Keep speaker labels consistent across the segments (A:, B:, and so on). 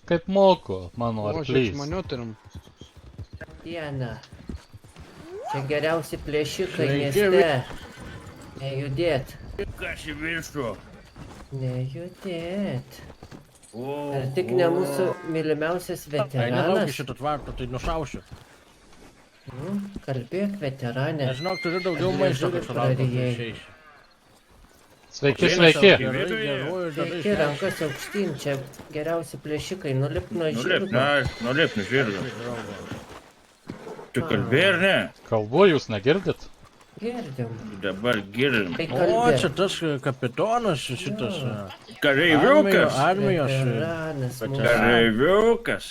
A: Kaip moku, mano
B: O, čia
A: arklys.
B: žmonių turim.
C: Diena. Čia geriausi plėšikai
D: Sveiki,
C: mieste. Nejudėt.
D: Kas į viršų?
C: Nejudėt.
D: O,
C: Ar tik ne mūsų mylimiausias
D: Ai, nelauk
C: veteranas?
D: šitą tvartą, tai nušausiu.
C: Kalbėk, veteranė.
D: Nežinok, turiu daugiau maisto, kad surautų išeisiu.
A: Sveiki, sveiki.
D: Gerai, geruoju,
C: Sveiki,
D: gerai.
C: rankas aukštyn, čia geriausi plėšikai. Nulip nuo žirgo.
E: Nulip, nuo žirgo. Tu kalbė ar ne?
A: Kalbu, jūs negirdit?
C: Girdim.
E: Dabar girdim.
C: Tai
D: O, čia
C: kalbėk.
D: tas kapitonas, šitas
E: Kareiviukas.
D: armijos.
C: Veteranas mūsų.
E: Kareiviukas.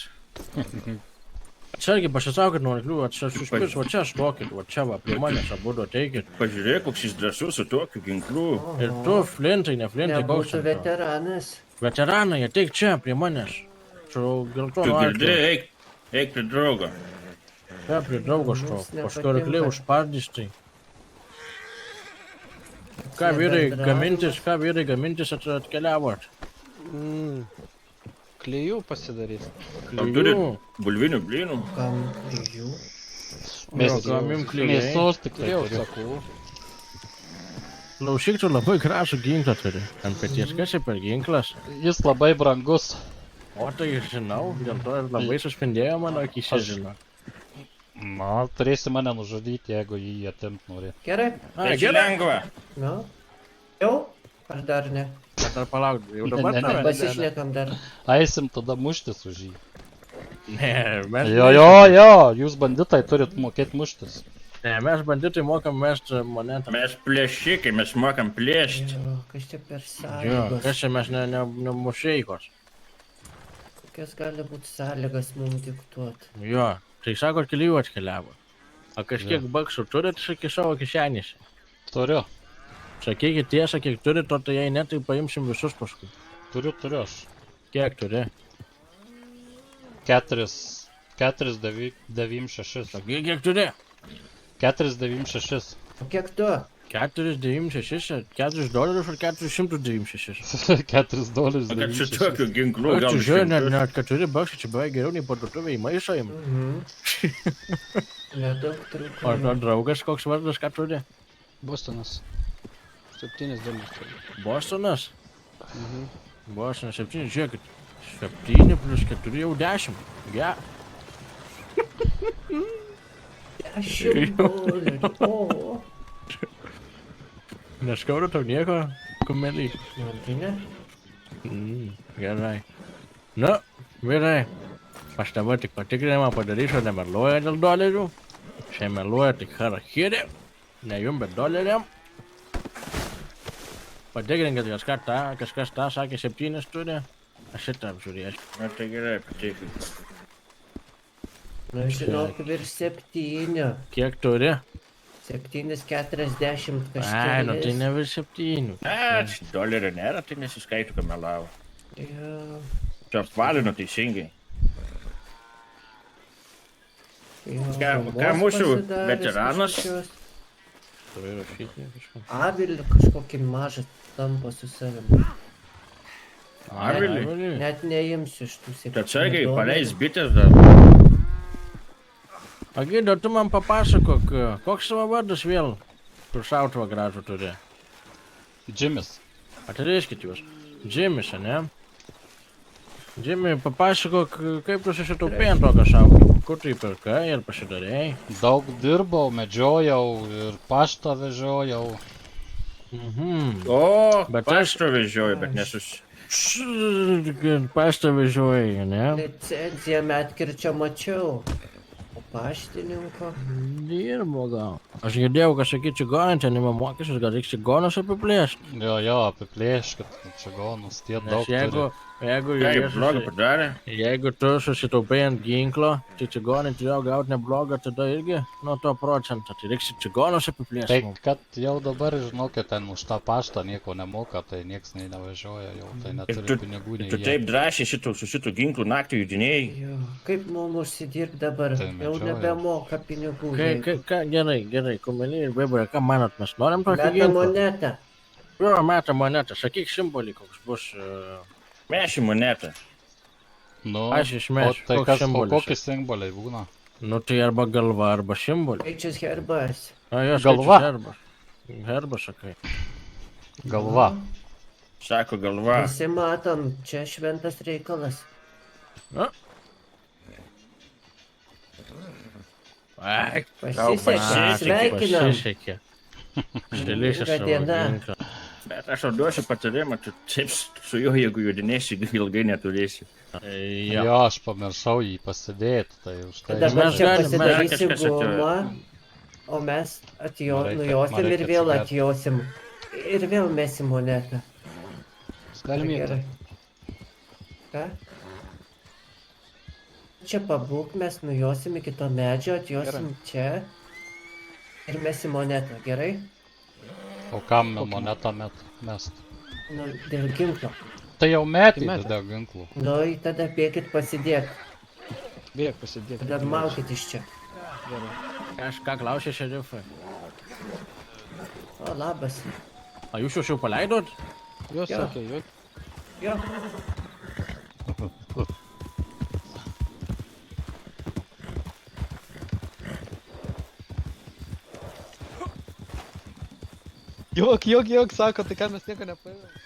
D: Atsargiai pasisaukit nuo arklių, suspės, va čia stokit, va čia va, prie manęs abudu ateikit.
E: Pažiūrėk, koks jis drąsus su tokiu ginklu.
D: Ir tu, flintai, ne flintai, koks
C: Nebūtų
D: čia.
C: veteranas.
D: Veteranai, ateik čia, prie manęs. Su
E: Tu
D: geltonu
E: girdė,
D: arkliu.
E: eik prie draugo.
D: Čia prie draugo štok,
C: Mums
D: paskui arkliai
C: nepatinka.
D: užpardys tai. Ką vyrai gamintis atkeliavot?
B: Klijų pasidarys.
E: Ar turit bulvinių blynų?
C: Kam klijų?
D: Gamim klijai.
A: Mėsos tik tai
B: Turėjau
A: turiu.
B: sakų.
D: Klausyk, tu labai gražų ginklą turi. Ant peties, kas čia per ginklas?
A: Jis labai brangus.
D: O tai žinau, dėl to ir labai suspindėjo mano akise, žinau.
A: Na, turėsi mane nužudyti, jeigu jį atimt nori.
C: Gerai.
E: Tai čia lengva.
C: Nu. Jau? Ar dar ne?
D: Bet dar palauk, jau dabar
A: Ne, ne,
D: tave?
C: Pasišnekam dar.
A: Eisim tada muštis už jį.
D: Ne, mes...
A: Jo, jūs banditai turit mokėti muštis.
D: Ne, mes banditai mokam mest monetą.
E: Mes plėšikai, mes mokam plėšti.
C: Jo, kas čia per
D: Jo,
C: sąlygos?
D: kas čia mes ne mušeikos.
C: Kokias gali būti sąlygas mums diktuoti?
D: Jo, tai sakot, keli jų atkeliavo. O kažkiek baksų turit iki savo kišenėse.
A: Turiu,
D: Sakykit tiesą, kiek turit, o tai jei ne, tai paimsim visus paskui.
A: turiu aš.
D: Kiek turi?
A: 496.
D: Sakyk, kiek turi?
A: 496.
C: O kiek tu?
D: 496, $4 ar 496?
A: $4.
E: O kad su tokiu ginklu
D: O
E: gal
D: čia žiūrė,
E: šimtus?
D: net 4 baksai, čia beveik geriau nei parduotuvėje į maišą im.
C: Nedaug
D: O
C: trūko.
D: to draugas koks vardas, ką turi?
B: Bostonas. 7 dienas turi.
D: Bostonas? Bostonas 7, žiūrėkit. 7 plus 4 jau 10. Ge.
C: 10 dolerių. O.
D: Neskauda tau nieko, kumeliai.
C: Man tai ne?
D: Gerai. Nu, vyrai. Aš dabar tik patikrinimą padarysiu, nemeluoja dėl dolerių. Šiandien meluoja tik harakiri. Ne jum, bet doleriam. Patikrinkit kažkas tą sakė 7 turi. Aš šitą apžiūrėsiu.
E: Na tai gerai, pateikit.
C: Na, žinok, virš 7.
D: Kiek turi?
C: 7,40
D: Ai, nu tai
C: kažkiek.
D: ne virš 7.
E: Dolerio nėra, tai nesiskaitų, kad melavo.
C: Jo,
E: Čia apvalino teisingai.
C: jo,
E: Ką
C: gumos
E: mūsų
C: pasidaręs
E: veteranas?
C: kažkokios.
D: Turi rašyti kažką.
C: Avilį kažkokį mažą tampa su savimi.
E: Avilį?
C: Net neimsiu iš tų 7
E: Tai atsargiai,
C: dolerių.
E: paleis bitės dar.
D: Agido, tu man papasakok, koks tavo vardas vėl? Kur šautuvą gražų turi.
A: Jimis.
D: Atreiskit jūs. Džimis, ne? Džimi, papasakok, kaip tu susitaupėjai ant tokio šautuvo. Kur tu įpirkai ir pasidarėjai?
A: Daug dirbau, medžiojau ir paštą vežiojau.
E: O,
D: Bet
E: pašto vežioju, bet nesus...
D: Paštą vežioji, ne?
C: Licenciją metkirčio mačiau. O paštininko?
D: Dirbo gal. Aš girdėjau, kad sakyt čigonai, ten ima mokesčius, gal reiks čigonus apiplėšti.
A: Jo, apiplėškit, čigonus, tie daug
D: Nes jeigu
E: Kaip blogą padarė?
D: Jeigu tu susitaupėjai ant ginklo, tai čigonai turėjo gauti neblogą, tada irgi nuo to procentą. Tai reiks čigonus
A: Tai
D: apiplėšti.
A: kad jau dabar, žinokit, ten už tą paštą nieko nemoka, tai nieks nei nevažiuoja, jau tai
E: Ir
A: neturi
E: tu,
A: pinigų nei
E: tu
A: jie.
E: taip drąsiai su šitų ginklų naktį judinėjai.
C: Jo, kaip mums užsidirbt dabar?
A: Tai
C: Jau
A: medžioja.
C: nebemoka pinigų.
D: Gerai, kumeliai ir vaibai, ką manot, mes norim tokį
C: Meta
D: ginklą?
C: monetą.
D: Jo, meta monetą, sakyk simbolį, koks bus.
E: Meši monetą.
A: Nu,
D: Aš išmečiau.
A: o tai
D: Koks
A: kas, o
D: simbolis?
A: kokie simboliai būna?
D: Nu tai arba galva, arba simbolis.
C: Skaičius herbas.
D: A, jos
A: Galva.
D: Herbas. Herbas, sakai.
A: Galva.
E: Sako galva.
C: Visi matom, čia šventas reikalas.
D: Na. Ai,
C: Pasisekė,
E: pasisekė,
C: sveikinam.
D: pasisekė. Šelėšė
C: Gera
D: savo
C: diena.
D: ginklą.
E: Bet aš tau duosiu patarimą, tu taip su juo, jeigu judinėsi, ilgai neturėsi.
D: Jo.
A: Jo, aš pamiršau jį pasidėti, tai už tai.
C: Dabar
D: Mes
C: čia
D: galim-
C: pasidarysi
E: kažkas atėjo.
C: gumą, o mes
A: Reikia-
C: nujosim ir
A: reikia
C: vėl
A: atsigert.
C: atjosim. Ir vėl mesim monetą.
B: Galim jį.
C: Gerai. Ką? Čia pabūk, mes nujosim iki to medžio, atjosim čia. Ir mesim monetą, gerai?
A: O kam monetą mest?
C: Nu, dėl ginklo.
A: Tai jau metį
B: Tai metė.
A: dėl ginklų.
C: Nu, tada bėkit pasidėk.
B: Bėg pasidėk.
C: Tada maukit iš čia.
D: Kažką klausė šerifai.
C: O, labas.
D: A jūs jau paleidot?
B: Jos
C: Jo.
B: sakė, jo.
C: Jo.
B: Jok, sako, tai ką mes nieko nepaėmėm.